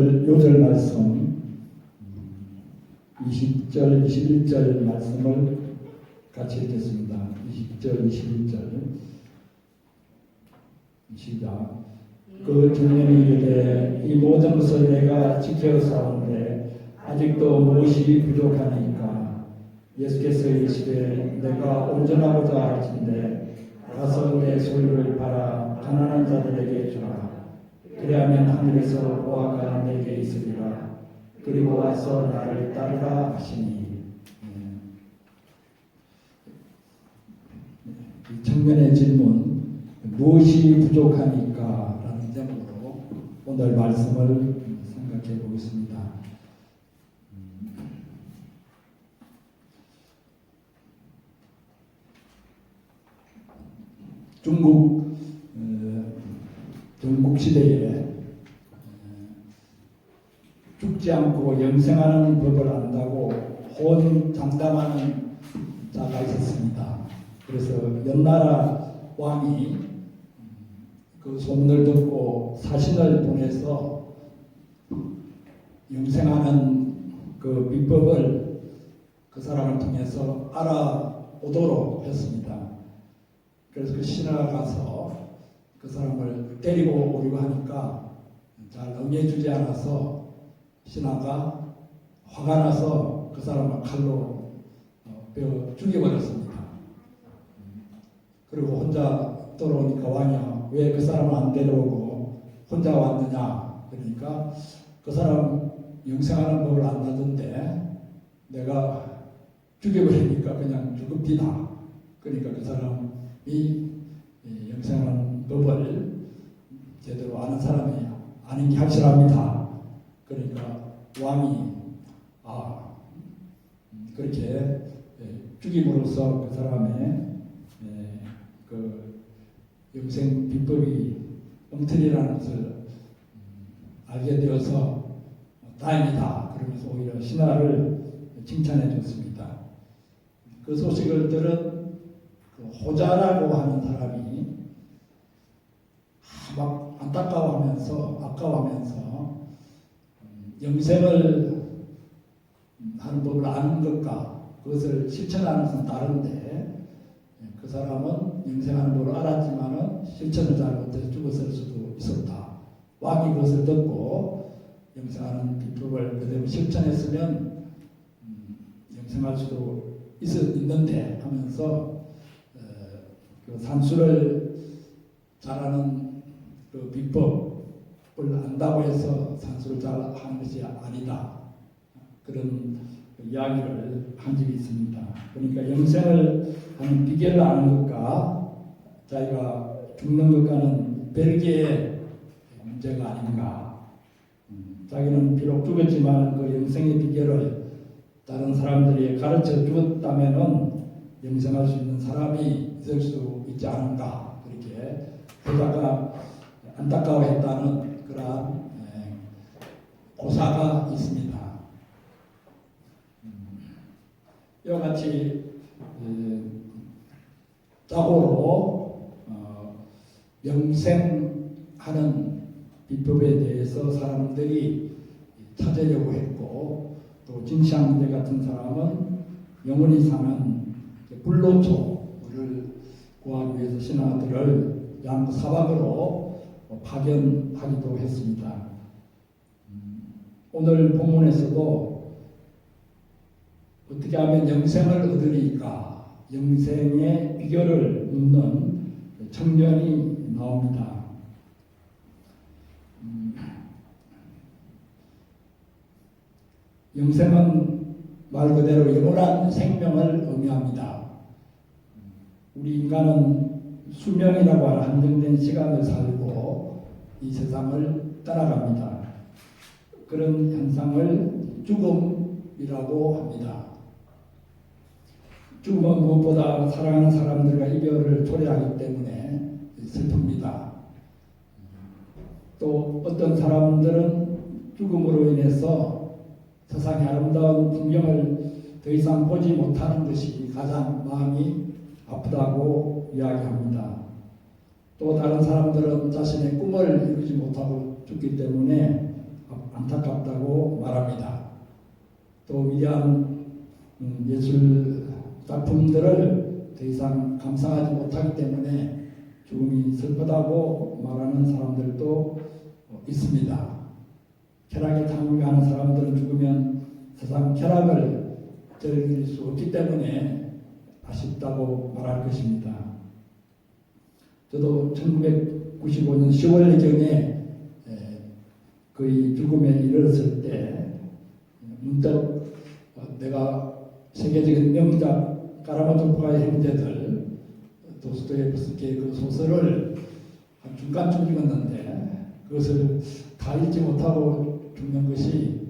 오늘 요절 말씀 20절, 21절 말씀을 같이 읽겠습니다. 20절, 21절 시작. 그 청년이 이르되 이 모든 것을 내가 지켜사오는데 아직도 무엇이 부족하니까? 예수께서 이르시되 내가 온전하고자 할진대 가서 내 소유를 팔아 가난한 자들에게 주라. 그리하면 하늘에서 보화가 내게 있으리라. 그리고 와서 나를 따르라 하시니. 이 청년의 질문, 무엇이 부족하니까? 라는 제목으로 오늘 말씀을 생각해 보겠습니다. 중국 시대에 죽지 않고 영생하는 법을 안다고 호언장담하는 자가 있었습니다. 그래서 연나라 왕이 그 소문을 듣고 사신을 보내서 영생하는 그 비법을 그 사람을 통해서 알아오도록 했습니다. 그래서 그 신하가 가서 그 사람을 데리고 오려고 하니까 잘 응해주지 않아서 신하가 화가 나서 그 사람을 칼로 베어 죽여버렸습니다. 그리고 혼자 돌아오니까 왕이야, 왜 그 사람을 안 데려오고 혼자 왔느냐? 그러니까 그 사람 영생하는 법을 안다던데 내가 죽여버리니까 그냥 죽읍디다. 그러니까 그 사람이 영생하는 법을 제대로 아는 사람이 아는 게 확실합니다. 그러니까 왕이 그렇게 죽임으로써 그 사람의 그 영생 비법이 엉터리라는 것을 알게 되어서 다행이다. 그러면서 오히려 신하를 칭찬해 줬습니다. 그 소식을 들은 그 호자라고 하는 사람이 막 아까워하면서 영생을 하는 법을 아는 것과 그것을 실천하는 것은 다른데 그 사람은 영생하는 법을 알았지만은 실천을 잘 못해서 죽었을 수도 있었다. 왕이 그것을 듣고 영생하는 비법을 그대로 실천했으면 영생할 수도 있는데 하면서 그 산수를 잘하는 그 비법을 안다고 해서 산수를 잘 하는 것이 아니다. 그런 이야기를 한 적이 있습니다. 그러니까 영생을 하는 비결을 아는 것과 자기가 죽는 것과는 별개의 문제가 아닌가. 자기는 비록 죽었지만 그 영생의 비결을 다른 사람들이 가르쳐 주었다면은 영생할 수 있는 사람이 있을 수 있지 않은가. 그렇게 그자가 안타까워했다는 그러한 고사가 있습니다. 이와 같이 자고로 영생하는 비법에 대해서 사람들이 찾으려고 했고, 또 진시황제 같은 사람은 영원히 사는 불로초를 구하기 위해서 신하들을 양사박으로 파견하기도 했습니다. 오늘 본문에서도 어떻게 하면 영생을 얻으리까? 영생의 비결을 묻는 청년이 나옵니다. 영생은 말 그대로 영원한 생명을 의미합니다. 우리 인간은 수명이라고 하는 한정된 시간을 살고 이 세상을 떠나갑니다. 그런 현상을 죽음이라고 합니다. 죽음은 무엇보다 사랑하는 사람들과 이별을 초래하기 때문에 슬픕니다. 또 어떤 사람들은 죽음으로 인해서 세상의 아름다운 풍경을 더 이상 보지 못하는 것이 가장 마음이 아프다고 이야기합니다. 또 다른 사람들은 자신의 꿈을 이루지 못하고 죽기 때문에 안타깝다고 말합니다. 또 위대한 예술 작품들을 더 이상 감상하지 못하기 때문에 죽음이 슬프다고 말하는 사람들도 있습니다. 쾌락에 탐구하는 사람들은 죽으면 세상 쾌락을 즐길 수 없기 때문에 아쉽다고 말할 것입니다. 저도 1995년 10월경에 거의 죽음에 이르렀을 때 문득 내가 세계적인 명작 까라마조프가의 형제들 도스토옙스키의 그 소설을 한 중간쯤 읽었는데 그것을 다 읽지 못하고 죽는 것이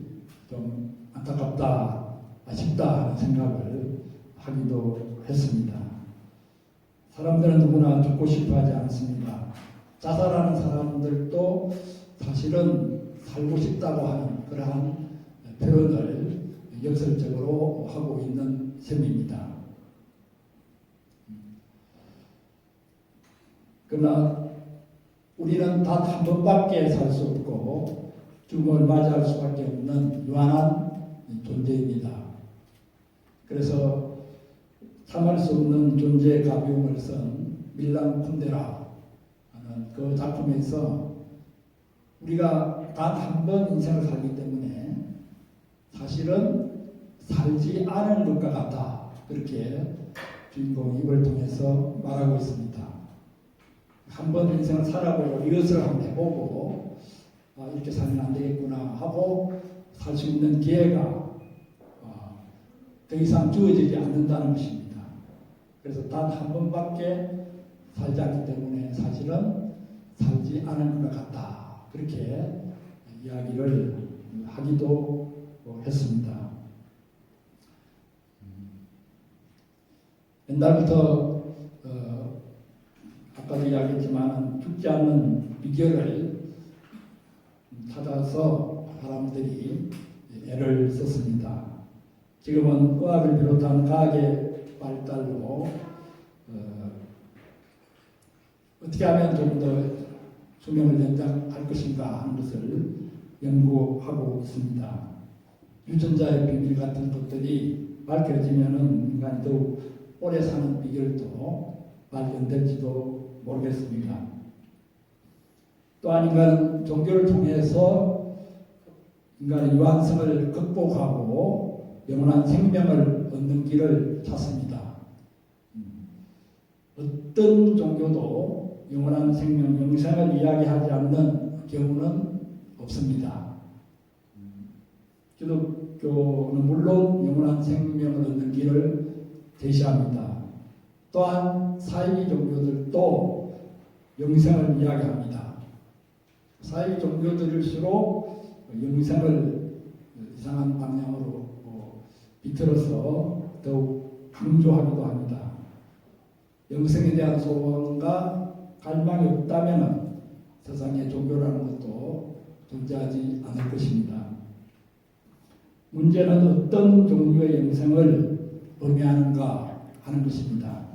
좀 안타깝다, 아쉽다 하는 생각을 하기도 했습니다. 사람들은 누구나 죽고 싶어 하지 않습니다. 자살하는 사람들도 사실은 살고 싶다고 하는 그러한 표현을 역설적으로 하고 있는 셈입니다. 그러나 우리는 단 한 번밖에 살 수 없고 죽음을 맞이할 수밖에 없는 유한한 존재입니다. 그래서 참을 수 없는 존재의 가비움을 쓴 밀란 쿤데라 하는 그 작품에서 우리가 단 한 번 인생을 살기 때문에 사실은 살지 않은 것과 같다. 그렇게 주인공 입을 통해서 말하고 있습니다. 한 번 인생을 살아보고 이것을 한번 해보고 이렇게 살면 안 되겠구나 하고 살 수 있는 기회가 더 이상 주어지지 않는다는 것입니다. 그래서 단 한 번밖에 살지 않기 때문에 사실은 살지 않은 것 같다. 그렇게 이야기를 하기도 했습니다. 옛날부터 아까도 이야기했지만 죽지 않는 비결을 찾아서 사람들이 애를 썼습니다. 지금은 의학을 비롯한 과학의 발달로 어떻게 하면 좀 더 수명을 연장할 것인가 하는 것을 연구하고 있습니다. 유전자의 비밀 같은 것들이 밝혀지면은 인간이 더욱 오래 사는 비결도 발견될지도 모르겠습니다. 또한 인간은 종교를 통해서 인간의 유한성을 극복하고 영원한 생명을 얻는 길을 찾습니다. 어떤 종교도 영원한 생명, 영생을 이야기하지 않는 경우는 없습니다. 기독교는 물론 영원한 생명을 얻는 길을 제시합니다. 또한 사이비 종교들도 영생을 이야기합니다. 사이비 종교들일수록 영생을 이상한 방향으로 비틀어서 더욱 강조하기도 합니다. 영생에 대한 소원과 갈망이 없다면 세상에 종교라는 것도 존재하지 않을 것입니다. 문제는 어떤 종류의 영생을 의미하는가 하는 것입니다.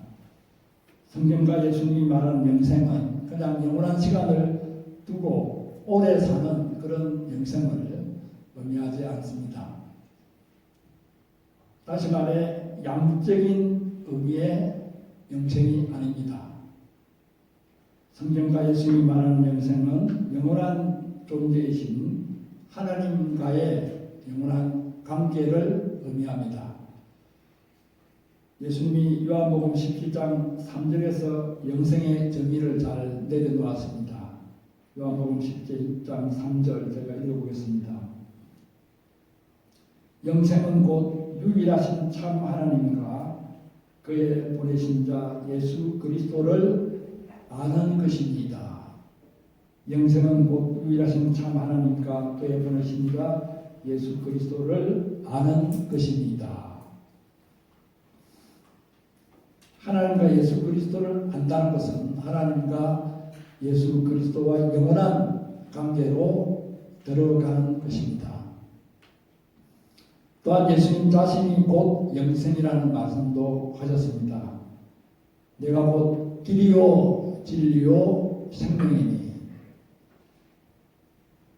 성경과 예수님이 말하는 영생은 그냥 영원한 시간을 두고 오래 사는 그런 영생을 의미하지 않습니다. 다시 말해 양적인 의미의 영생이 아닙니다. 성경과 예수님이 말하는 영생은 영원한 존재이신 하나님과의 영원한 관계를 의미합니다. 예수님이 요한복음 17장 3절에서 영생의 정의를 잘 내려놓았습니다. 요한복음 17장 3절 제가 읽어보겠습니다. 영생은 곧 유일하신 참 하나님과 그의 보내신 자 예수 그리스도를 아는 것입니다. 영생은 곧 유일하신 참 하나님과 그의 보내신 자 예수 그리스도를 아는 것입니다. 하나님과 예수 그리스도를 안다는 것은 하나님과 예수 그리스도와 영원한 관계로 들어가는 것입니다. 또한 예수님 자신이 곧 영생이라는 말씀도 하셨습니다. 내가 곧 길이요 진리요 생명이니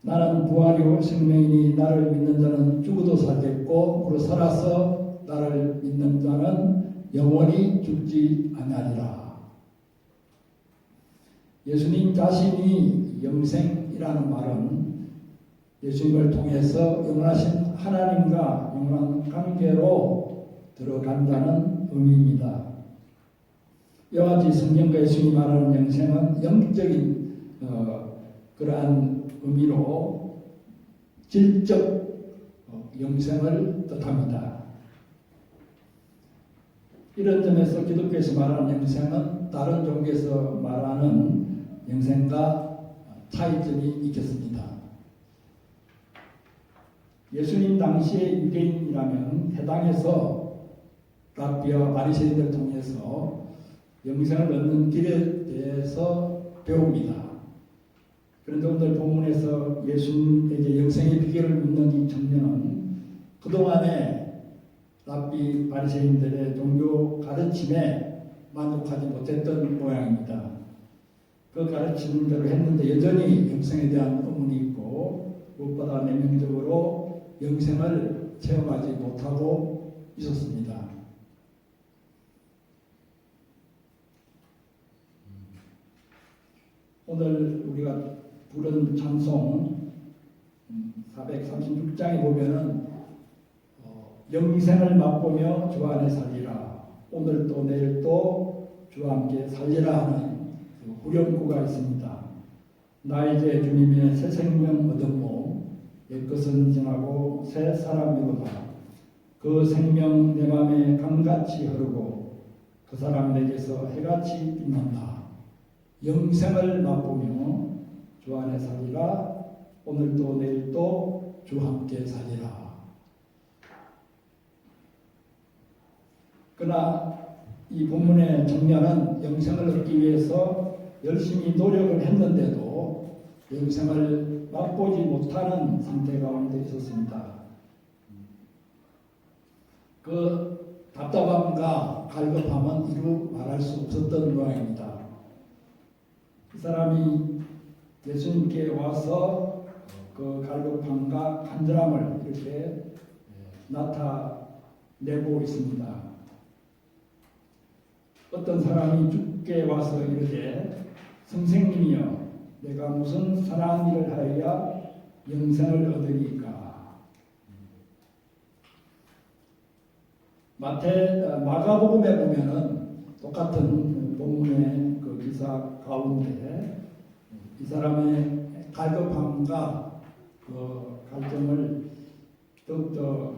나는 부활이요 생명이니 나를 믿는 자는 죽어도 살겠고 그로 살아서 나를 믿는 자는 영원히 죽지 아니하리라. 예수님 자신이 영생이라는 말은 예수님을 통해서 영원하신 하나님과 영원한 관계로 들어간다는 의미입니다. 이와 같이 성경과 예수님이 말하는 영생은 영적인 그러한 의미로 질적 영생을 뜻합니다. 이런 점에서 기독교에서 말하는 영생은 다른 종교에서 말하는 영생과 차이점이 있겠습니다. 예수님 당시의 유대인이라면 해당에서 랍비와 바리새인들을 통해서 영생을 얻는 길에 대해서 배웁니다. 그런데 오늘 본문에서 예수님에게 영생의 비결을 묻는 이 청년은 그동안에 랍비 바리새인들의 종교 가르침에 만족하지 못했던 모양입니다. 그 가르침대로 했는데 여전히 영생에 대한 의문이 있고 무엇보다 내면적으로 영생을 체험하지 못하고 있었습니다. 오늘 우리가 부른 찬송 436장에 보면은 영생을 맛보며 주 안에 살리라, 오늘도 내일도 주와 함께 살리라 하는 후렴구가 있습니다. 나 이제 주님의 새 생명 얻었고 옛것은 지나고 새 사람이로다. 그 생명 내 맘에 강같이 흐르고 그 사람 내게서 해같이 빛난다. 영생을 맛보며 주 안에 살리라, 오늘도 내일도 주와 함께 살리라. 그러나 이 본문의 청년은 영생을 얻기 위해서 열심히 노력을 했는데도 영생을 맛보지 못하는 상태 가운데 있었습니다. 그 답답함과 갈급함은 이루 말할 수 없었던 모양입니다. 그 사람이 예수님께 와서 그 갈급함과 간절함을 이렇게 나타내고 있습니다. 어떤 사람이 주께 와서 이르되 선생님이여 내가 무슨 선한 일을 하여야 영생을 얻으리까. 마가복음에 보면은 똑같은 본문의 그 기사 가운데 이 사람의 갈급함과 그 갈증을 더욱더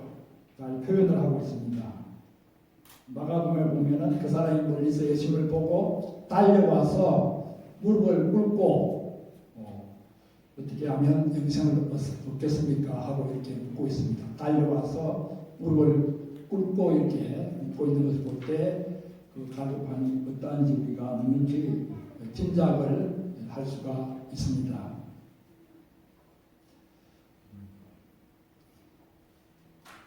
잘 표현을 하고 있습니다. 마가복음에 보면은 그 사람이 멀리서 예수님을 보고 달려와서 무릎을 꿇고 어떻게 하면 영생을 얻겠습니까? 하고 이렇게 묻고 있습니다. 달려와서 무릎을 꿇고 이렇게 묻고 있는 것을 볼 때 그 갈급함이 어떠한지 우리가 묵묵히 짐작을 할 수가 있습니다.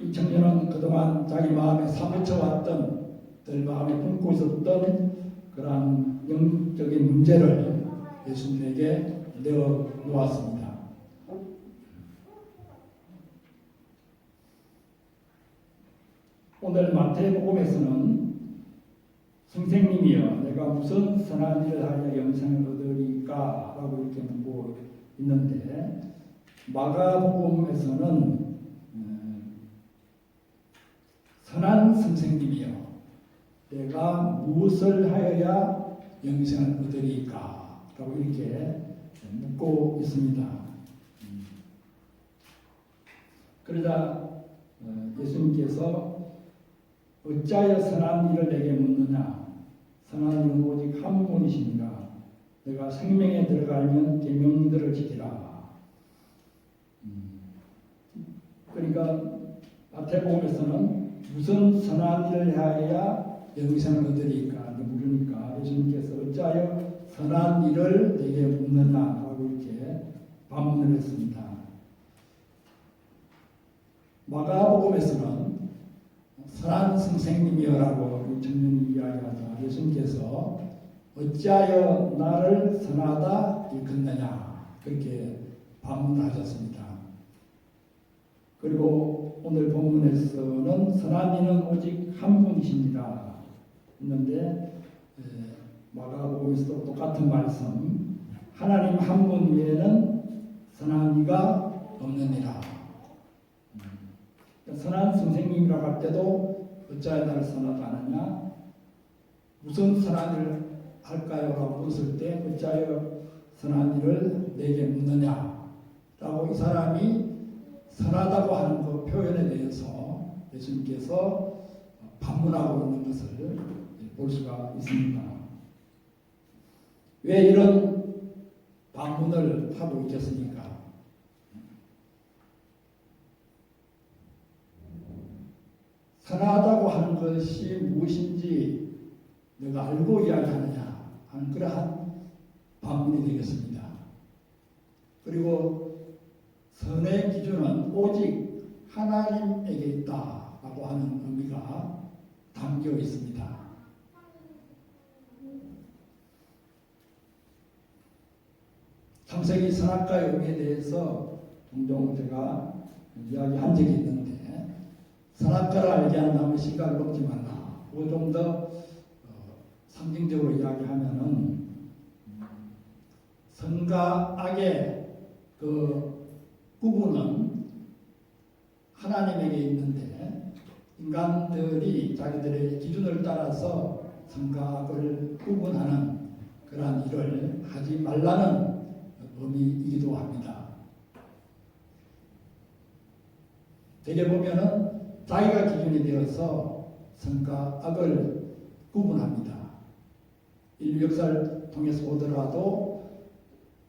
이 청년은 그동안 자기 마음에 사무쳐왔던, 들 마음에 품고 있었던 그러한 영적인 문제를 예수님에게 내어놓았습니다. 오늘 마태복음에서는 선생님이여 내가 무슨 선한 일을 하여 영생을 얻으리까? 라고 이렇게 묻고 있는데 마가복음에서는 선한 선생님이여 내가 무엇을 하여야 영생을 얻으리까? 라고 이렇게 묻고 있습니다. 그러자 예수님께서 어찌하여 선한 일을 내게 묻느냐? 선한 일은 오직 한 분이시니라. 내가 생명에 들어가면 계명들을 지키라. 그러니까 마태복음에서는 무슨 선한 일을 하여야 영생을 얻으리까? 물으니까 예수님께서 어찌하여 선한 일을 내게 묻느냐? 하고 이렇게 반문을 했습니다. 마가복음에서는 선한 선생님이여라고 이 청년이 이야기하자 예수님께서 어찌하여 나를 선하다 일컫느냐 그렇게 방문하셨습니다. 그리고 오늘 본문에서는 선한 이는 오직 한 분이십니다. 있는데 마가복음에서도 똑같은 말씀, 하나님 한 분 외에는 선한 이가 없느니라. 선한 선생님이라고 할 때도 어찌하여 나를 선하다 하느냐, 무슨 선한 일을 할까요? 라고 물었을 때 어찌하여 선한 일을 내게 묻느냐 라고 이 사람이 선하다고 하는 그 표현에 대해서 예수님께서 반문하고 있는 것을 볼 수가 있습니다. 왜 이런 반문을 하고 있겠습니까? 선하다고 하는 것이 무엇인지 내가 알고 이야기하느냐 하는 그러한 반문이 되겠습니다. 그리고 선의 기준은 오직 하나님에게 있다라고 하는 의미가 담겨 있습니다. 창세기 선악과의 의미에 대해서 종종 제가 이야기한 적이 있는데, 선악과를 알게 하는 나무 씨가를 먹지 말라. 그거 좀 더 상징적으로 이야기하면은 선과 악의 그 구분은 하나님에게 있는데, 인간들이 자기들의 기준을 따라서 선과 악을 구분하는 그러한 일을 하지 말라는 의미이기도 합니다. 대개 보면은 자기가 기준이 되어서 선과 악을 구분합니다. 인류 역사를 통해서 보더라도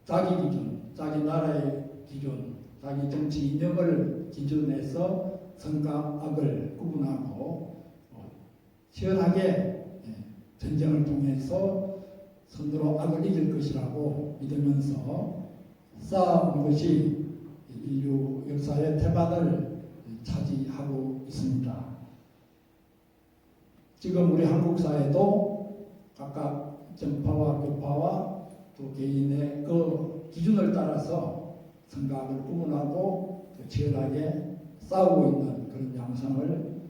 자기 기준, 자기 나라의 기준, 자기 정치 이념을 기준해서 선과 악을 구분하고 치열하게 전쟁을 통해서 선으로 악을 이길 것이라고 믿으면서 쌓아온 것이 인류 역사의 태반을 차지하고 있습니다. 지금 우리 한국 사회도 각각 정파와 교파와 또 개인의 그 기준을 따라서 선과 악을 구분하고 치열하게 싸우고 있는 그런 양상을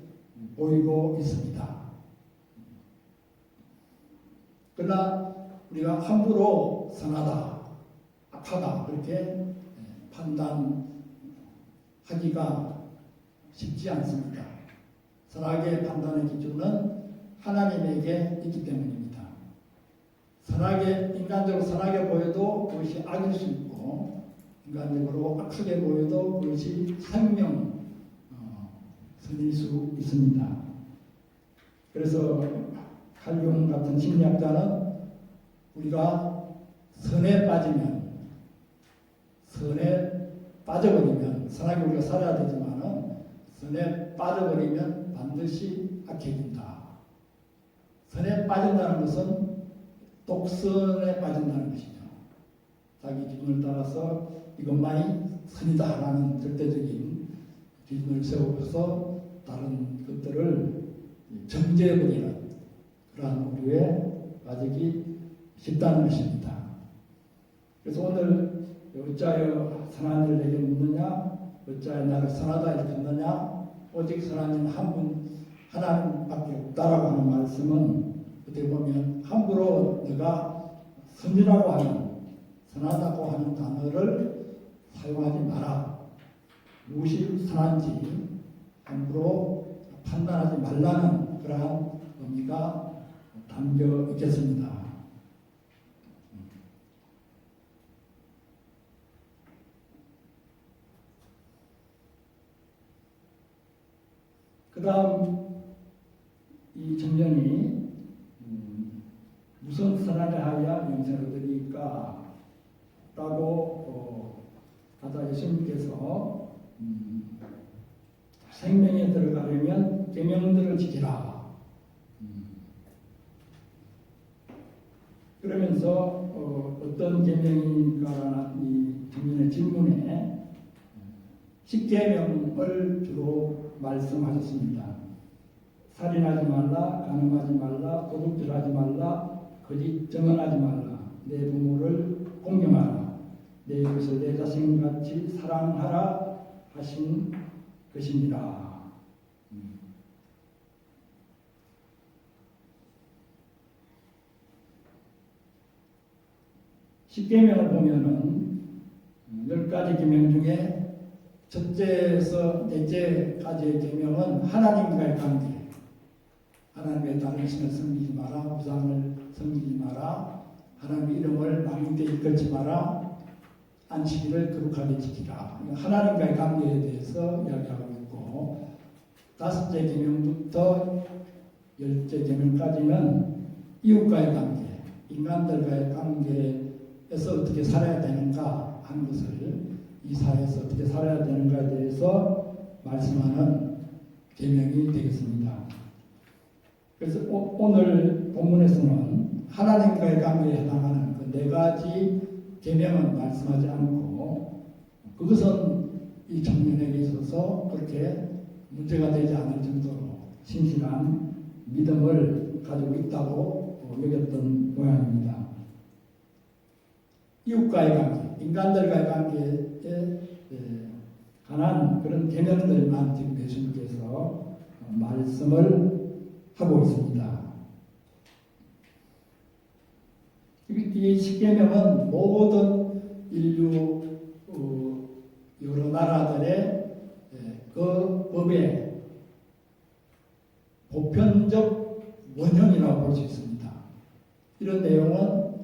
보이고 있습니다. 그러나 우리가 함부로 선하다, 악하다 그렇게 판단하기가 쉽지 않습니다. 선악의 판단의 기준은 하나님에게 있기 때문입니다. 인간적으로 선하게 보여도 그것이 악일 수 있고, 인간적으로 악하게 보여도 그것이 선일 수 있습니다. 그래서 칼융 같은 심리학자는 우리가 선에 빠져버리면, 선하게 우리가 살아야 되지만은 선에 빠져버리면 반드시 악해진다. 선에 빠진다는 것은 독선에 빠진다는 것이죠. 자기 기준을 따라서 이것만이 선이다라는 절대적인 기준을 세우면서 다른 것들을 정죄해버리는 그러한 오류에 빠지기 쉽다는 것입니다. 그래서 오늘 어찌하여 선한 일을 내게 묻느냐, 어찌하여 나를 선하다 이렇게 묻느냐, 오직 선한 이는 한 분 하나님밖에 없다라고 하는 말씀은 어떻게 보면 함부로 내가 선이라고 하는, 선하다고 하는 단어를 사용하지 마라. 무엇이 선한지 함부로 판단하지 말라는 그러한 의미가 담겨 있겠습니다. 그 다음 이 청년이 무슨 선하게 하여 영생을 얻으리까? 라고 하다 예수님께서 생명에 들어가려면 계명들을 지키라. 그러면서 어떤 계명인가라는 이 청년의 질문에 10계명을 주로 말씀하셨습니다. 살인하지 말라, 간음하지 말라, 도둑질하지 말라, 거짓 증언하지 말라, 내 부모를 공경하라, 내 이웃을 내 자신같이 사랑하라 하신 것입니다. 십계명을 보면은 10가지 계명 중에 첫째에서 넷째까지의 계명은 하나님과의 관계. 하나님의 다른 신을 섬기지 마라. 우상을 섬기지 마라. 하나님의 이름을 망령되이 일컫지 마라. 안식일을 거룩하게 지키라. 하나님과의 관계에 대해서 이야기하고 있고, 5째 계명부터 10째 계명까지는 이웃과의 관계, 인간들과의 관계에서 어떻게 살아야 되는가 하는 것을, 이 사회에서 어떻게 살아야 되는가에 대해서 말씀하는 계명이 되겠습니다. 그래서 오늘 본문에서는 하나님과의 관계에 해당하는 그 4가지 계명은 말씀하지 않고, 그것은 이 청년에게 있어서 그렇게 문제가 되지 않을 정도로 신실한 믿음을 가지고 있다고 여겼던 모양입니다. 이웃과의 관계, 인간들과의 관계에 관한 그런 계명들만 지금 예수님께서 말씀을 하고 있습니다. 이 십계명은 모든 인류 여러 나라들의 그 법의 보편적 원형이라고 볼 수 있습니다. 이런 내용은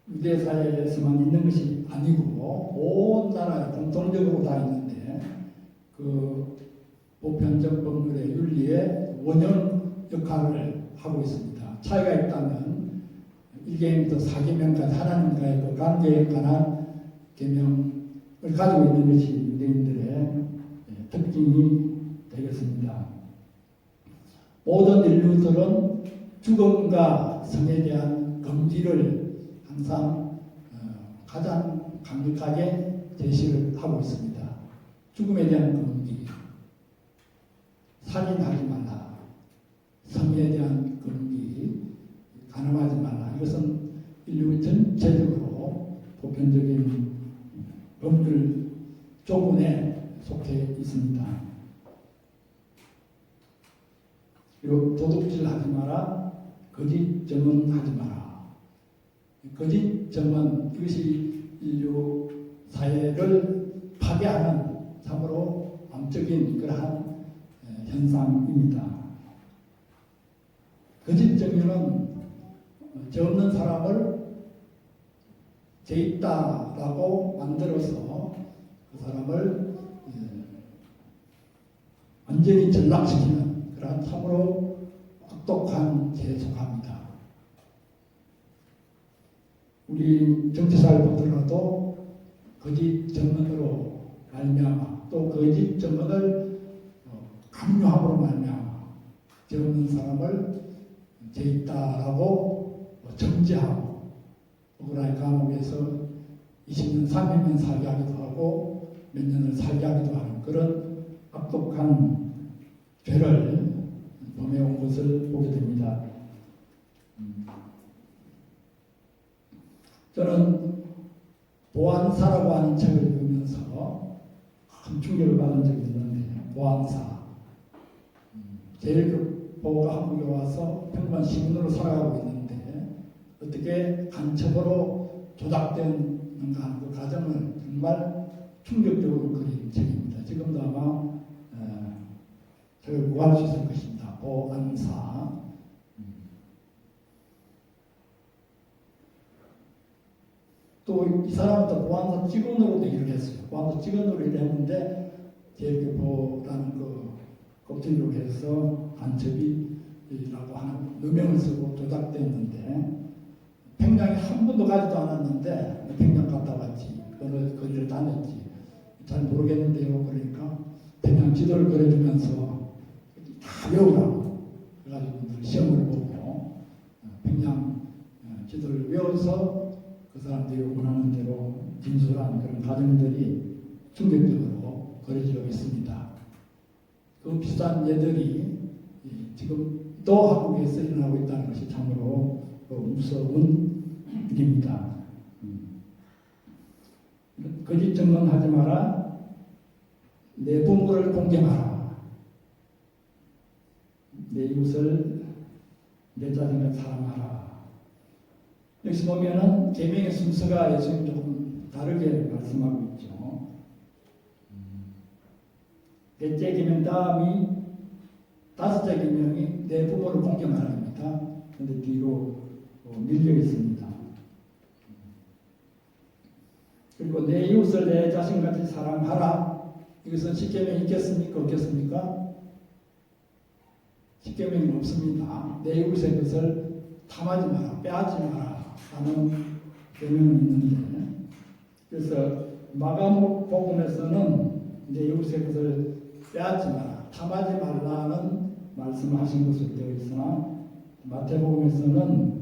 유대 사회에서만 있는 것이 아니고 온 나라에 공통적으로 다 있는데, 그 보편적 법률의 윤리의 원형 역할을 하고 있습니다. 차이가 있다면 1계명부터 4계명까지 하나님과의 그 관계에 관한 계명을 가지고 있는 것이 유대인들의 특징이 되겠습니다. 모든 인류들은 죽음과 성에 대한 금기를 항상 가장 강력하게 제시를 하고 있습니다. 죽음에 대한 금기, 살인하지 말라, 성에 대한 금기, 간음하지 말라. 이것은 인류 전체적으로 보편적인 법률 조문에 속해 있습니다. 그리고 도둑질하지 마라, 거짓 증언하지 마라. 거짓 증언, 이것이 인류 사회를 파괴하는 참으로 암적인 그러한 현상입니다. 거짓 증언은 죄 없는 사람을 죄 있다라고 만들어서 그 사람을 완전히 전락시키는 그러한 참으로 악독한 죄에 속합니다. 우리 정치사를 보더라도 거짓 증언으로 말미암아, 또 거짓 증언을 강요함으로 말미암아 죄 없는 사람을 죄 있다라고 정죄하고, 억울한 감옥에서 20년, 30년 살게 하기도 하고 몇 년을 살게 하기도 하는 그런 악독한 죄를 범해온 것을 보게 됩니다. 저는 보안사라고 하는 책을 읽으면서 큰 충격을 받은 적이 있는데, 보안사, 제일교포가 한국에 와서 평범한 시민으로 살아가고 있는데 어떻게 간첩으로 조작되는가 하는 그 과정을 정말 충격적으로 그린 책입니다. 지금도 아마 저를 구할 수 있을 것입니다. 보안사. 또 이 사람은 또 보안사 직원으로도 일을 했어요. 보안사 직원으로 일을 했는데 제일교포라는 그 껍질로 해서 간첩이라고 하는 누명을 쓰고 조작됐는데, 평양에 한 번도 가지도 않았는데 평양 갔다 왔지, 거리를 다녔지, 잘 모르겠는데요. 그러니까 평양 지도를 그려주면서 다 외우라고 그래가지고 시험을 보고 평양 지도를 외워서 그 사람들이 원하는 대로 진술한 그런 과정들이 충격적으로 그려지고 있습니다. 그 비슷한 예들이 지금 또 한국에서 일어나고 있다는 것이 참으로 무서운 일입니다. 거짓 증언하지 마라. 내 부모를 공경하라. 내 이웃을 내 자신을 사랑하라. 여기서 보면은 계명의 순서가 예수님 조금 다르게 말씀하고 있죠. 넷째 계명 다음이 다섯째 계명이 내 부모를 공경하라입니다. 그런데 뒤로 밀려 있습니다. 그리고 내 이웃을 내 자신같이 사랑하라. 이것은 십계명이 있겠습니까? 없겠습니까? 십계명이 없습니다. 내 이웃의 것을 탐하지 마라, 빼앗지 마라 하는 계명은 있는데, 그래서 마가복음에서는 내 이웃의 것을 빼앗지 마라, 탐하지 말라는 말씀을 하신 것으로 되어 있으나 마태복음에서는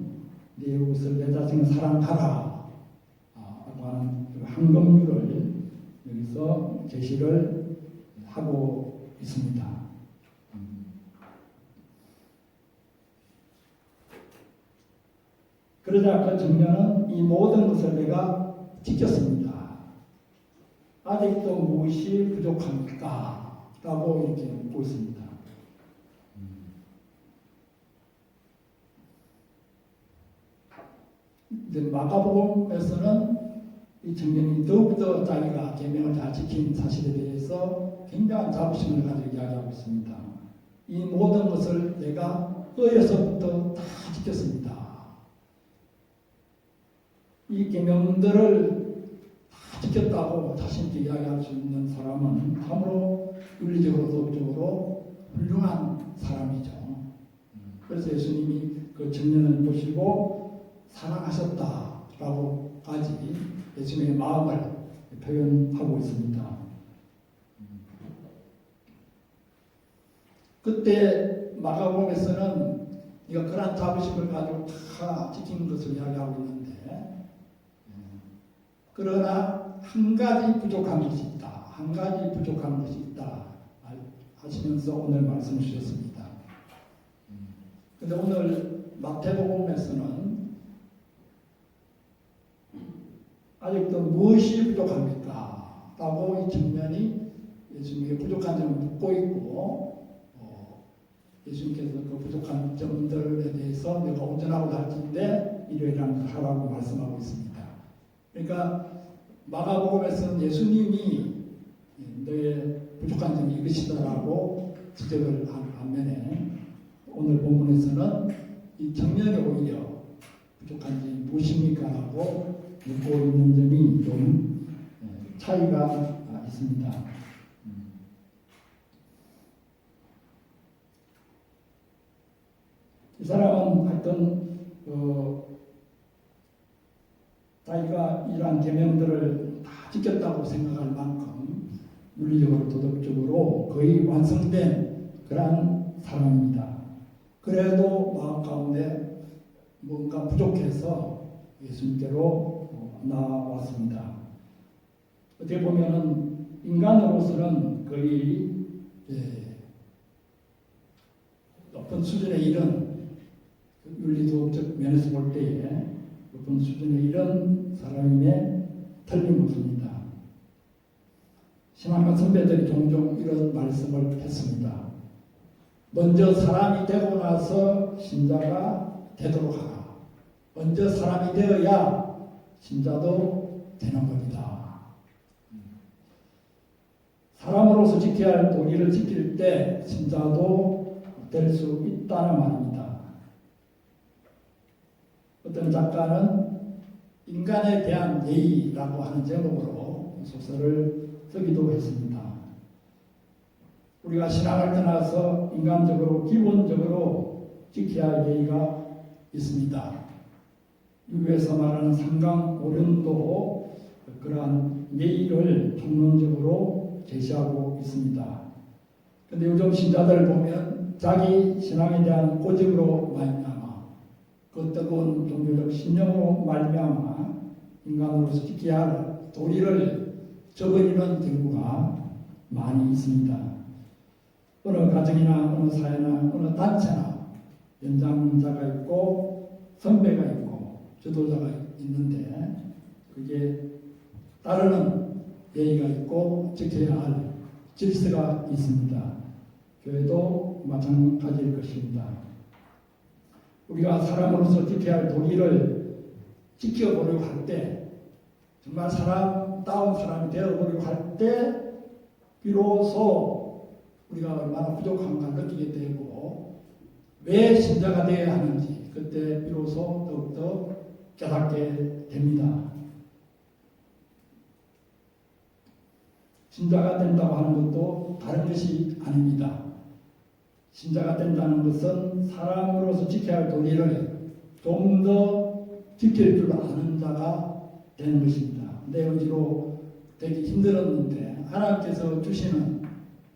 내 이웃을 내 자신을 사랑하라 라고 하는 한금률을 여기서 제시를 하고 있습니다. 그러자 그 청년은 이 모든 것을 내가 지켰습니다. 아직도 무엇이 부족합니까? 라고 이렇게 묻고 있습니다. 이제 마가복음에서는 이 청년이 더욱더 자기가 계명을 잘 지킨 사실에 대해서 굉장한 자부심을 가지고 이야기하고 있습니다. 이 모든 것을 내가 어려서부터 다 지켰습니다. 이 계명들을 다 지켰다고 자신있게 이야기할 수 있는 사람은 참으로 윤리적으로 도덕적으로 훌륭한 사람이죠. 그래서 예수님이 그 청년을 보시고 사랑하셨다라고까지 예수님의 마음을 표현하고 있습니다. 그때 마가복음에서는 네가 그런 자부심을 가지고 다 지키는 것을 이야기하고 있는데, 그러나 한 가지 부족한 것이 있다. 한 가지 부족한 것이 있다 하시면서 오늘 말씀을 주셨습니다. 그런데 오늘 마태복음에서는 아직도 무엇이 부족합니까? 라고 이 청년이 예수님에게 부족한 점을 묻고 있고, 예수님께서 그 부족한 점들에 대해서 내가 온전하고 날진데 이러이러한 걸 하라고 말씀하고 있습니다. 그러니까 마가복음에서는 예수님이 너의 부족한 점이 이것이다라고 지적을 한 반면에 오늘 본문에서는 이 청년이 오히려 부족한 점이 무엇입니까? 라고 묻고 있는 점이 좀 차이가 있습니다. 이 사람은 하여튼 자기가 이러한 계명들을 다 지켰다고 생각할 만큼 윤리적으로 도덕적으로 거의 완성된 그러한 사람입니다. 그래도 마음 가운데 뭔가 부족해서 예수님께로 나왔습니다. 어떻게 보면은 인간으로서는 거의 높은 수준에 이른 윤리도덕적 면에서 볼 때에 높은 수준에 이른 사람임에 틀림없습니다. 신앙가 선배들이 종종 이런 말씀을 했습니다. 먼저 사람이 되고 나서 신자가 되도록 하라. 먼저 사람이 되어야 신자도 되는 겁니다. 사람으로서 지켜야 할 도리를 지킬 때 신자도 될 수 있다는 말입니다. 어떤 작가는 인간에 대한 예의라고 하는 제목으로 소설을 쓰기도 했습니다. 우리가 신앙을 떠나서 인간적으로 기본적으로 지켜야 할 예의가 있습니다. 유교에서 말하는 상강 오륜도 그러한 예의를 총론적으로 제시하고 있습니다. 그런데 요즘 신자들을 보면 자기 신앙에 대한 고집으로 말미암아 그 뜨거운 종교적 신념으로 말미암아 인간으로서 지켜야 할 도리를 저버리는 경우가 많이 있습니다. 어느 가정이나 어느 사회나 어느 단체나 연장자가 있고 선배가 있고 지도자가 있는데 그게 따르는 예의가 있고 지켜야 할 질서가 있습니다. 교회도 마찬가지일 것입니다. 우리가 사람으로서 지켜야 할 도리를 지켜보려고 할 때, 정말 사람다운 사람이 되어보려고 할 때 비로소 우리가 얼마나 부족한가 느끼게 되고, 왜 신자가 되어야 하는지 그때 비로소 더욱더 깨닫게 됩니다. 신자가 된다고 하는 것도 다른 것이 아닙니다. 신자가 된다는 것은 사람으로서 지켜야 할 도리를 좀 더 지킬 줄 아는 자가 되는 것입니다. 내 의지로 되기 힘들었는데 하나님께서 주시는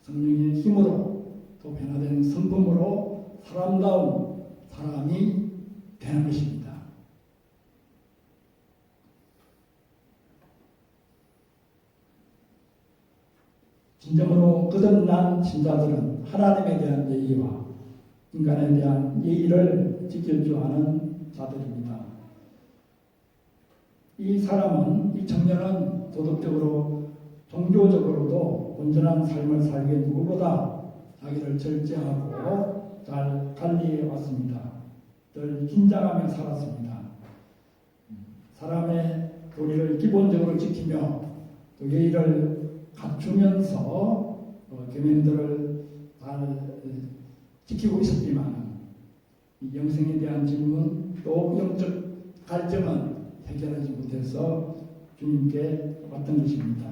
성령의 힘으로 또 변화된 성품으로 사람다운 사람이 되는 것입니다. 진정으로 거듭난 신자들은 하나님에 대한 예의와 인간에 대한 예의를 지킬 줄 아는 자들입니다. 이 사람은, 이 청년은 도덕적으로, 종교적으로도 온전한 삶을 살기에 누구보다 자기를 절제하고 잘 관리해 왔습니다. 늘 긴장하며 살았습니다. 사람의 도리를 기본적으로 지키며 또 예의를 갖추면서 계명들을 잘 지키고 있었지만 영생에 대한 질문 또 영적 갈증은 해결하지 못해서 주님께 왔던 것입니다.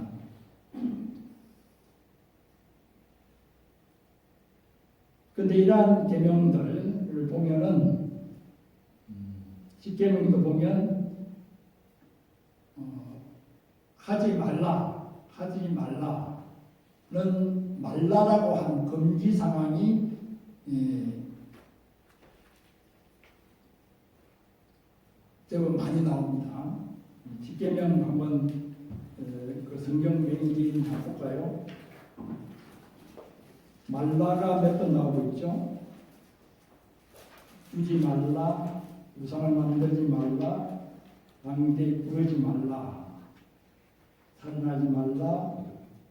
그런데 이러한 계명들을 보면은 10계명도 보면 하지 말라는 말라라고 하는 금지 상황이 제법 많이 나옵니다. 10계명 한번 그 성경 명기 다 볼까요? 말라가 몇 번 나오고 있죠? 주지 말라, 우상을 만들지 말라, 남에게 부르지 말라, 살인하지 말라,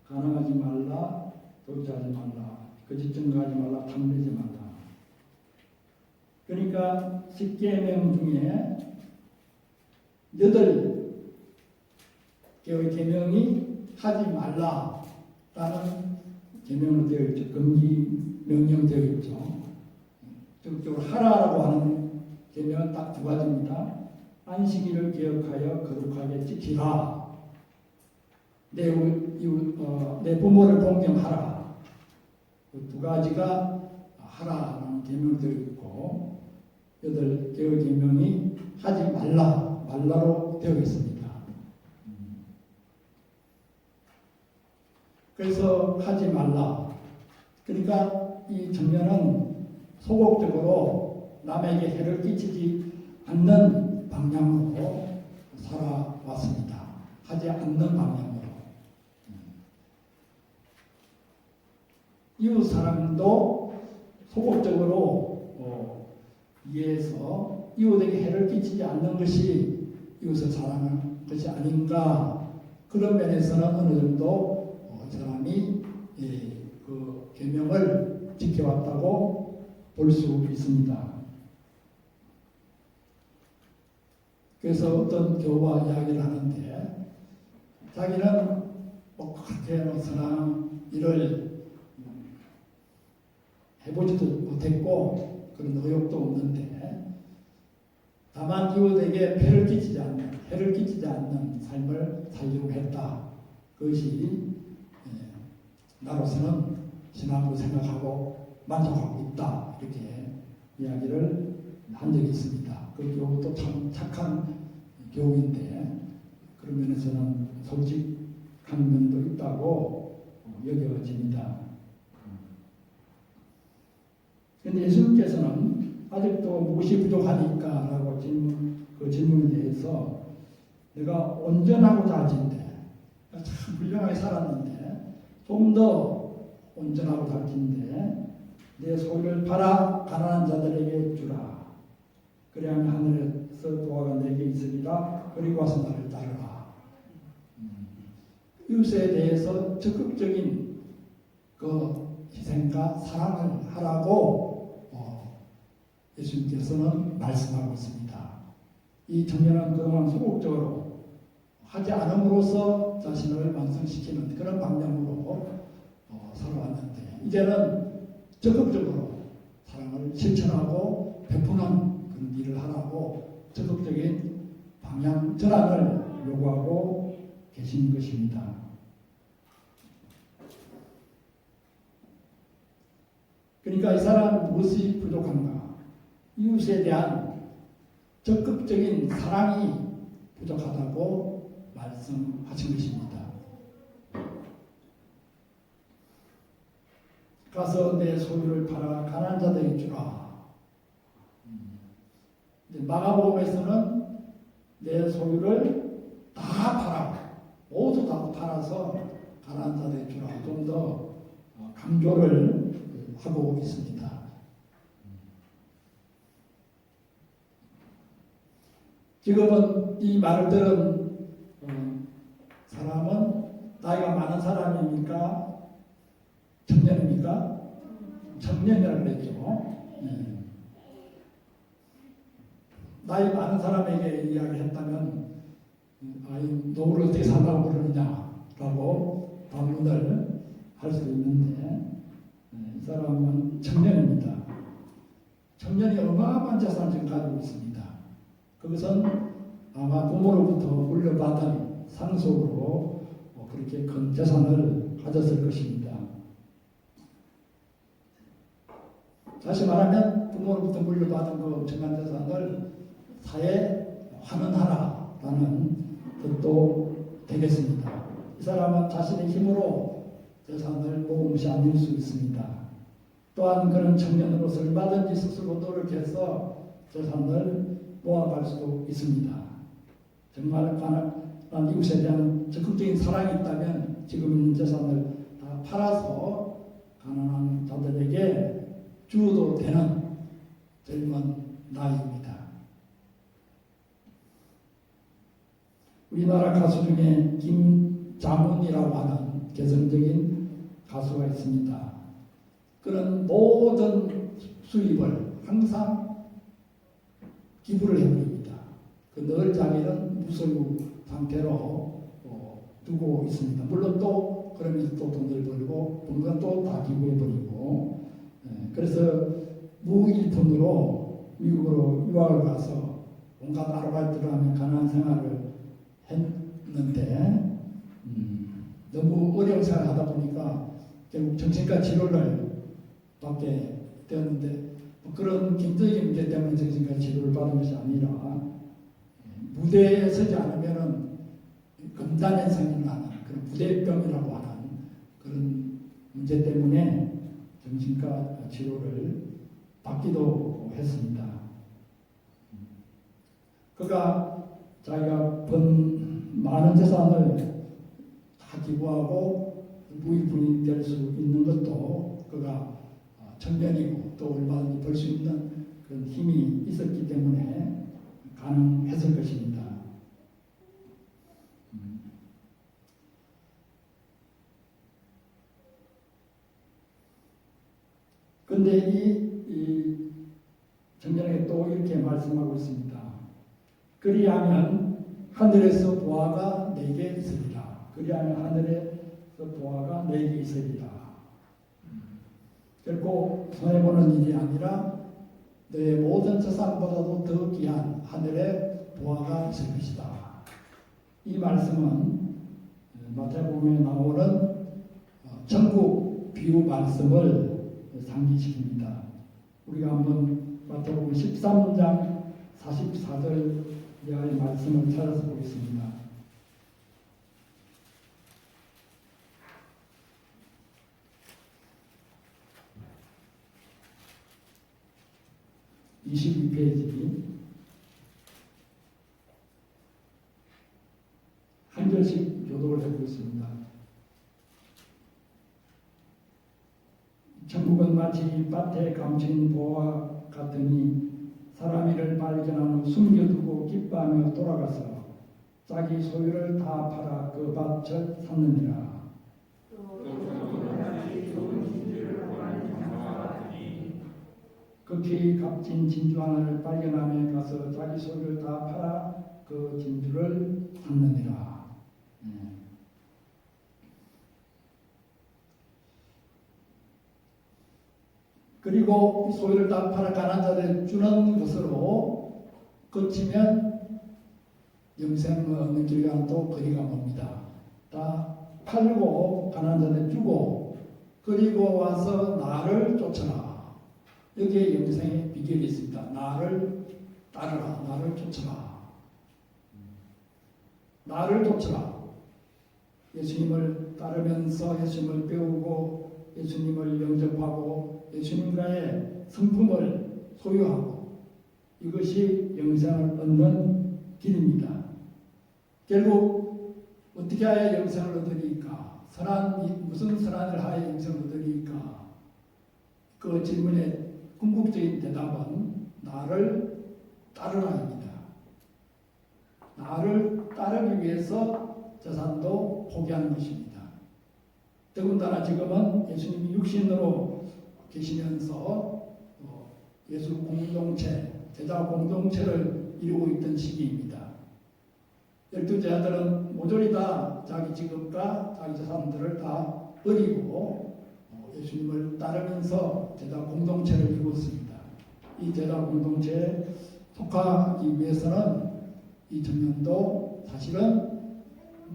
간음하지 말라, 도둑질하지 말라, 거짓 증거하지 말라, 탐내지 말라. 그러니까 10계명 중에 8개의 계명이 하지 말라라는 계명으로 되어 있죠. 금기 명령되어 있죠. 적극적으로 하라라고 하는 계명은 딱 2가지입니다. 안식일을 기억하여 거룩하게 지키라. 내 부모를 공경하라. 그 2가지가 하라라는 계명으로 되어 있고 8개의 계명이 하지 말라로 되어 있습니다. 그래서 하지 말라. 그러니까 이 청년은 소극적으로 남에게 해를 끼치지 않는 방향으로 살아왔습니다. 하지 않는 방향으로. 이웃 사람도 소극적으로 이해해서 이웃에게 해를 끼치지 않는 것이 이웃을 사랑하는 것이 아닌가. 그런 면에서는 어느 정도 이 사람이 그 계명을 지켜왔다고 볼 수 있습니다. 그래서 어떤 교우와 이야기를 하는데 자기는 그렇게 선한 일을 해보지도 못했고 그런 의욕도 없는데 다만 이웃에게 해를 끼치지 않는 삶을 살려고 했다. 그것이 나로서는 신앙으로 생각하고 만족하고 있다. 이렇게 이야기를 한 적이 있습니다. 그 교우도 참 착한 교우인데 그런 면에서는 솔직한 면도 있다고 여겨집니다. 그런데 예수님께서는 아직도 무엇이 부족하니까 라고 그 질문에 대해서 내가 온전하고 다진데 참 훌륭하게 살았는데 좀 더 온전하고 다진데 내 소유를 팔아 가난한 자들에게 주라. 그래야만 하늘에서 도화가 내게 있으리라. 그리고 와서 나를 따르라. 이웃에 대해서 적극적인 그 희생과 사랑을 하라고 예수님께서는 말씀하고 있습니다. 이 청년은 그동안 소극적으로 하지 않음으로써 자신을 완성시키는 그런 방향으로 살아왔는데 이제는 적극적으로 사랑을 실천하고 베푸는 그런 일을 하라고 적극적인 방향 전환을 요구하고 계신 것입니다. 그러니까 이 사람 무엇이 부족한가? 이웃에 대한 적극적인 사랑이 부족하다고 말씀하신 것입니다. 가서 내 소유를 팔아 가난한 자들에게 주라. 마가복음에서는 내 소유를 다 팔아, 모두 다 팔아서 가난한 자들에게 주라. 좀 더 강조를 하고 있습니다. 지금은 이 말을 들은 사람은 나이가 많은 사람입니까? 청년입니까? 청년이라고 그랬죠. 나이 많은 사람에게 이야기했다면 노후를 어떻게 살라고 그러느냐라고 반문을 할 수 있는데 이 사람은 청년입니다. 청년이 어마어마한 재산을 지금 가지고 있습니다. 그것은 아마 부모로부터 물려받은 상속으로 그렇게 큰 재산을 가졌을 것입니다. 다시 말하면 부모로부터 물려받은 그 엄청난 재산을 사회에 환원하라라는 뜻도 되겠습니다. 이 사람은 자신의 힘으로 재산을 모금시 않을 수 있습니다. 또한 그런 청년으로서 얼마든지 스스로 노력해서 재산을 모아갈 수도 있습니다. 정말 가난한 이웃에 대한 적극적인 사랑이 있다면 지금 있는 재산을 다 팔아서 가난한 자들에게 주어도 되는 젊은 나이입니다. 우리나라 가수 중에 김자문이라고 하는 개성적인 가수가 있습니다. 그런 모든 수입을 항상 기부를 해버립니다. 늘 자기는 무소유 상태로 두고 있습니다. 물론 또 그러면서 또 돈을 벌고 번 또 다 기부해버리고 그래서 무일푼으로 미국으로 유학을 가서 온갖 아르바이트를 하며 가난한 생활을 했는데 너무 어려운 생활을 하다 보니까 결국 정신과 치료를 받게 되었는데 그런 경제적인 문제 때문에 정신과 치료를 받은 것이 아니라 무대에 서지 않으면 금단현상이 나는 그런 무대병이라고 하는 그런 문제 때문에 정신과 치료를 받기도 했습니다. 그가 자기가 번 많은 재산을 다 기부하고 무일푼이 될 수 있는 것도 그가 청년이고 또 얼마든지 벌 수 있는 그런 힘이 있었기 때문에 가능했을 것입니다. 그런데 이 청년에게 또 이렇게 말씀하고 있습니다. 그리하면 하늘에서 보화가 내게 있으리라. 그리하면 하늘에서 보화가 내게 있으리라. 결코 손해보는 일이 아니라 너의 모든 재산보다도 더 귀한 하늘의 보화가 있을 것이다. 이 말씀은 마태복음에 나오는 천국 비유 말씀을 상기시킵니다. 우리가 한번 마태복음 13장 44절 이하의 말씀을 찾아서 보겠습니다. (22페이지) 한 절씩 교독을 해보겠습니다. 천국은 마치 밭에 감춘 보화 같으니 사람 이를 발견한 후 숨겨두고 기뻐하며 돌아가서 자기 소유를 다 팔아 그 밭을 샀느니라. 극히 값진 진주 하나를 발견하며 가서 자기 소유를 다 팔아 그 진주를 샀느니라. 그리고 소유를 다 팔아 가난한 자들에게 주는 것으로 그치면 영생을 얻는 길과는 또 거리가 멉니다. 다 팔고 가난한 자들에게 주고 그리고 와서 나를 쫓아라. 여기에 영생의 비결이 있습니다. 나를 따르라. 나를 쫓아라. 나를 쫓아라. 예수님을 따르면서 예수님을 배우고 예수님을 영접하고 예수님과의 성품을 소유하고 이것이 영생을 얻는 길입니다. 결국 어떻게 하여 영생을 얻으리까? 무슨 선한을 하여 영생을 얻으리까? 그 질문에 궁극적인 대답은 나를 따르라입니다. 나를 따르기 위해서 재산도 포기하는 것입니다. 더군다나 지금은 예수님이 육신으로 계시면서 예수 공동체, 제자 공동체를 이루고 있던 시기입니다. 12제자들은 모조리 다 자기 직업과 자기 재산들을 다 버리고 예수님을 따르면서 제자 공동체를 이루었습니다. 이 제자 공동체에 속하기 위해서는 이 청년도 사실은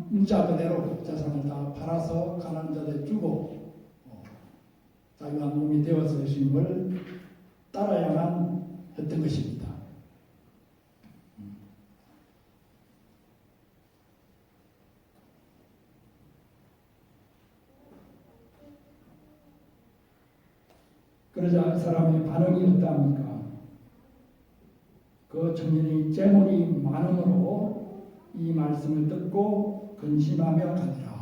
문자 그대로 재산을 다 팔아서 가난한 자들에 주고 자기가 몸이 되어서 예수님을 따라야만 했던 것입니다. 그러자 이 사람의 반응이 어떠합니까? 그 청년이 재물이 많음으로 이 말씀을 듣고 근심하며 가니라.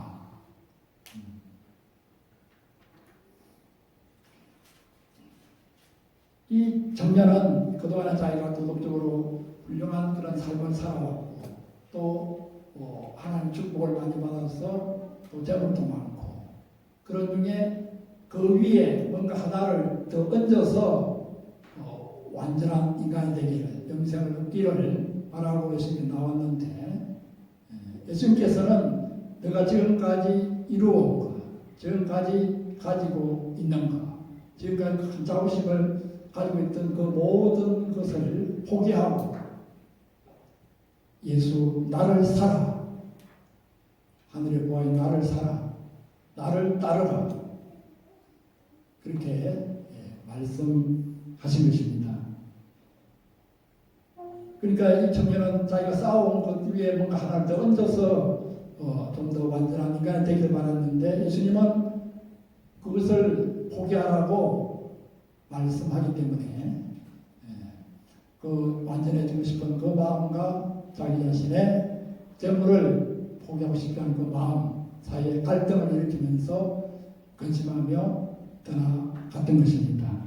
이 청년은 그동안에 자기가 도덕적으로 훌륭한 그런 삶을 살아왔고 또 하나님 축복을 많이 받아서 또 재물도 많고 그런 중에 그 위에 뭔가 하나를 더 얹어서 완전한 인간이 되기를 영생을 얻기를 바라고 예수님이 나왔는데 예수님께서는 내가 지금까지 이루어온 것, 지금까지 가지고 있는 것, 지금까지 큰 자부심을 가지고 있던 그 모든 것을 포기하고 예수 나를 살아, 하늘의 보아인 나를 살아, 나를 따르라 그렇게 말씀하신 것입니다. 그러니까 이 청년은 자기가 쌓아온 것 위에 뭔가 하나를 더 얹어서 좀 더 완전한 인간이 되기를 바랐는데 예수님은 그것을 포기하라고 말씀하기 때문에 그 완전해지고 싶은 그 마음과 자기 자신의 재물을 포기하고 싶다는 그 마음 사이에 갈등을 일으키면서 근심하며 떠나갔던 것입니다.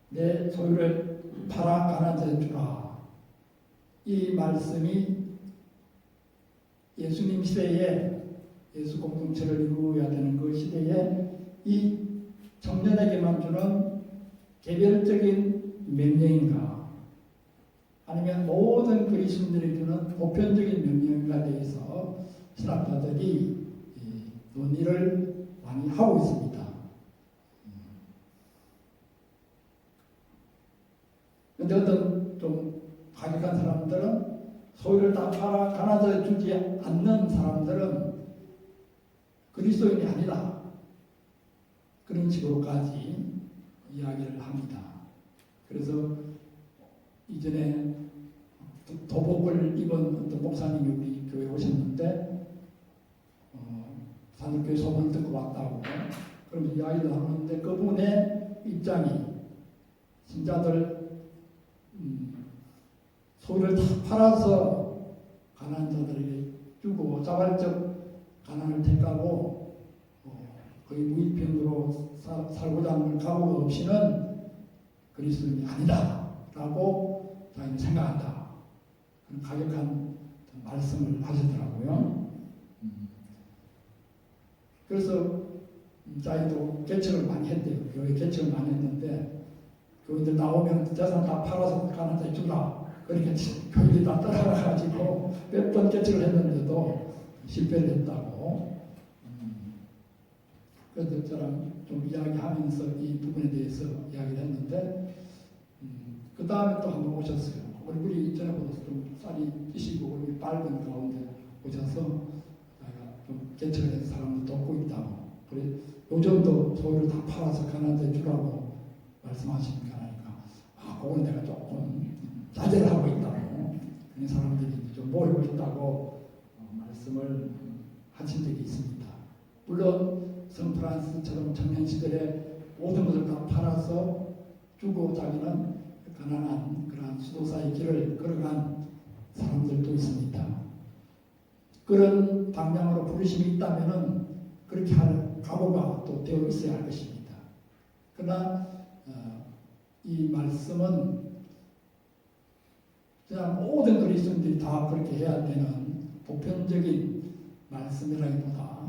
내 소유를 팔아 가난한 자에 주라. 이 말씀이 예수님 시대에 예수 공동체를 이루어야 되는 그 시대에 이 청년에게만 주는 개별적인 명령인가 아니면 모든 그리스도인들에게 주는 보편적인 명령인가 대해서 신학자들이 논의를 많이 하고 있습니다. 그런데 어떤 좀 과격한 사람들은 소유를 다 팔아 가난한 자에 주지 않는 사람들은 그리스도인이 아니다. 그런 식으로까지 이야기를 합니다. 그래서 이전에 도복을 입은 어떤 목사님이 우리 교회에 오셨는데 산업교회 소문 듣고 왔다고 그럼 이야기를 하는데 그분의 입장이 신자들 소유를 다 팔아서 가난한 자들에게 주고 자발적 가난을 택하고 거의 무위평으로 살고자 하는 각오가 없이는 그리스도인이 아니다라고 자기는 생각한다. 그런 가격한 말씀을 하시더라고요. 그래서 자기도 개척을 많이 했대요. 교회 개척을 많이 했는데 교인들 나오면 재산 다 팔아서 가는 데 주라. 그렇게 교인들이 다 따라가가지고 몇 번 개척을 했는데도 실패를 했다고. 그래서 저랑 좀 이야기하면서 이 부분에 대해서 이야기를 했는데 그 다음에 또 한 번 오셨어요. 얼굴이 전에보다 좀 쌀이 찌시고 얼굴이 밝은 가운데 오셔서 자기가 좀 개척을 해서 사람을 돕고 있다고. 그래 요즘도 소유를 다 팔아서 가난한데 주라고 말씀하시니까 그건 내가 조금 자제를 하고 있다고. 그런 사람들이 좀 모이고 있다고 말씀을 하신 적이 있습니다. 물론 성프란스처럼 청년 시절에 모든 것을 다 팔아서 주고 자기는 가난한 그러한 수도사의 길을 걸어간 사람들도 있습니다. 그런 방향으로 부르심이 있다면은 그렇게 할 각오가 또 되어 있어야 할 것입니다. 그러나 이 말씀은 그냥 모든 그리스도인들이 다 그렇게 해야 되는 보편적인 말씀이라기보다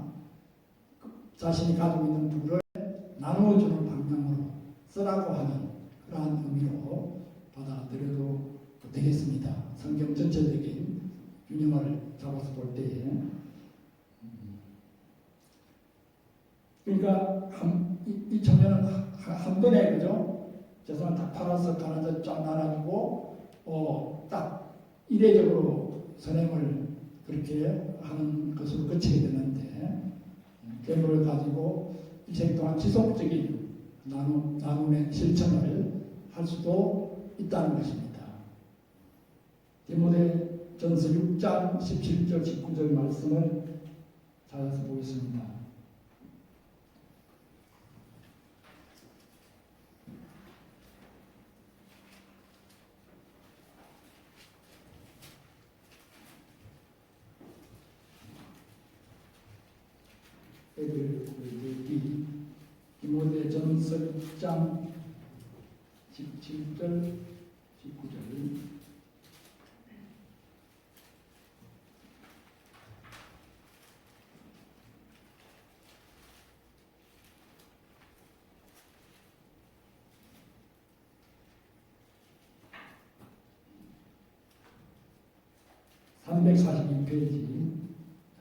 자신이 가지고 있는 부를 나누어주는 방향으로 쓰라고 하는 그러한 의미로 받아들여도 되겠습니다. 성경 전체적인 균형을 잡아서 볼 때에. 그러니까 이 청년은 한 번에 그죠? 재산 다 팔아서 가는 데 쫙 나눠주고 딱 이례적으로 선행을 그렇게 하는 것으로 그치게 되는데 계획을 가지고 일생 동안 지속적인 나눔의 실천을 할 수도 있다는 것입니다. 디모데전서 6장 17절 19절 말씀을 찾아서 보겠습니다. 디모데전서 6장 17절 19절 342페이지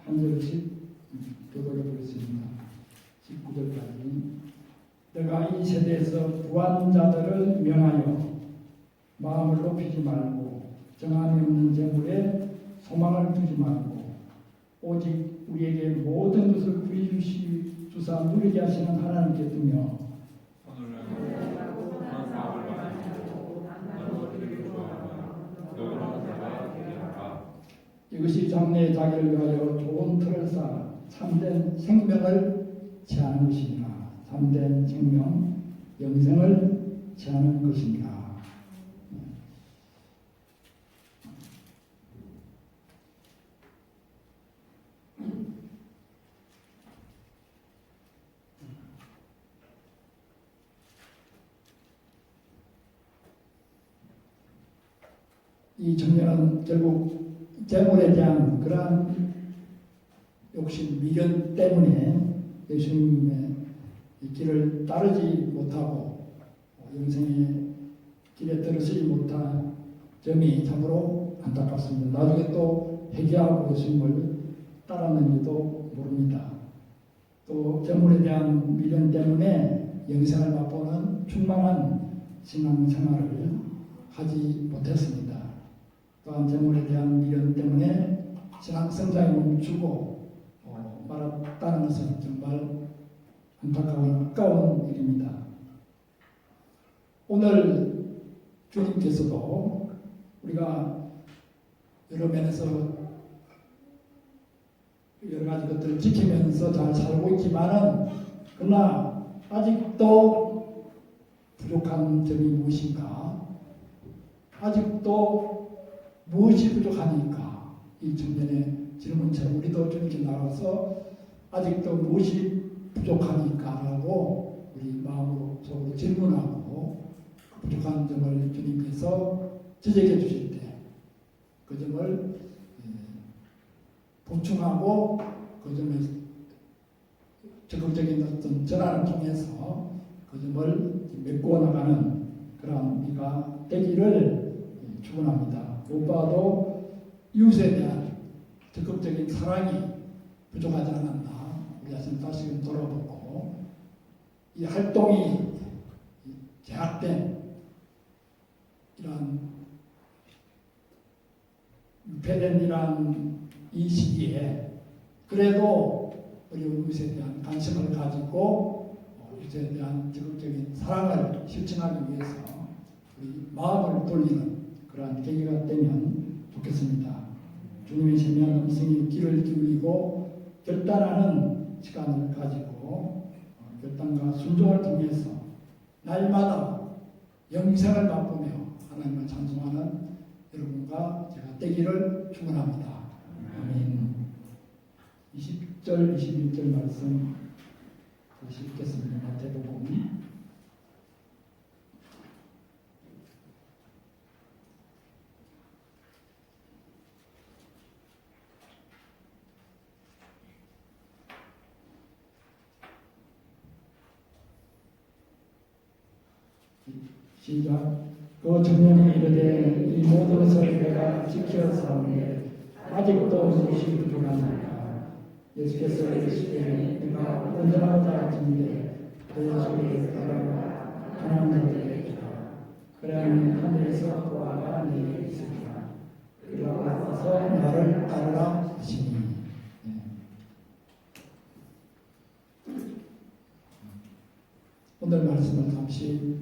한 절씩 교독해 보겠습니다. 19절까지. 내가 이 세대에서 부한 자들을 명하여 마음을 높이지 말고 정함이 없는 재물에 소망을 두지 말고 오직 우리에게 모든 것을 구해 주사 누리게 하시는 하나님께 두며 이것이 장래의 자기를 위하여 좋은 틀을 쌓아 참된 생명을 취하는 것이니라. 참된 생명, 영생을 취하는 것이니라. 이 청년은 결국 재물에 대한 그러한 욕심, 미련 때문에 예수님의 이 길을 따르지 못하고 영생의 길에 들어서지 못한 점이 참으로 안타깝습니다. 나중에 또 회개하고 예수님을 따랐는지도 모릅니다. 또 재물에 대한 미련 때문에 영생을 맛보는 충만한 신앙생활을 하지 못했습니다. 또한 재물에 대한 미련 때문에 신앙 성장이 멈추고 말았다는 것은 정말 안타까운 아까운 일입니다. 오늘 주님께서도 우리가 여러 면에서 여러 가지 것들을 지키면서 잘 살고 있지만은 그러나 아직도 부족한 점이 무엇인가? 아직도 무엇이 부족하니까 이 청년의 질문처럼 우리도 주님께 나가서 아직도 무엇이 부족하니까라고 우리 마음으로 속으로 질문하고 부족한 점을 주님께서 지적해 주실 때 그 점을 보충하고 그 점에 적극적인 어떤 전환을 통해서 그 점을 메꿔 나가는 그런 우리가 되기를 축원합니다. 무엇보다도 이웃에 대한 적극적인 사랑이 부족하지 않았나 우리 자신 다시금 돌아보고 이 활동이 제약된 이런 유폐된 이런 이 시기에 그래도 우리 이웃에 대한 관심을 가지고 이웃에 대한 적극적인 사랑을 실천하기 위해서 우리 마음을 돌리는 그러한 계기가 되면 좋겠습니다. 주님의 세미한 음성이 귀를 기울이고 결단하는 시간을 가지고 결단과 순종을 통해서 날마다 영생을 맛보며 하나님을 찬송하는 여러분과 제가 되기를 축원합니다. 아멘. 20절, 21절 말씀 다시 읽겠습니다. 마태복음 '그 청년이 이르되 이 모든 것을 내가 지켜 사오니 아직도 무엇이 부족하나이까. 예수께서 이르시되 내가 온전하다 하시는데 그 속에 따라와 가난한 자들에게 주라. 그래야만 하늘에서 보아가 내게 있으리라. 그리고 와서 나를 따르라 하시니. 오늘 말씀을 잠시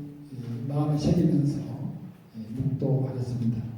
마음에 새기면서 묵도하겠습니다.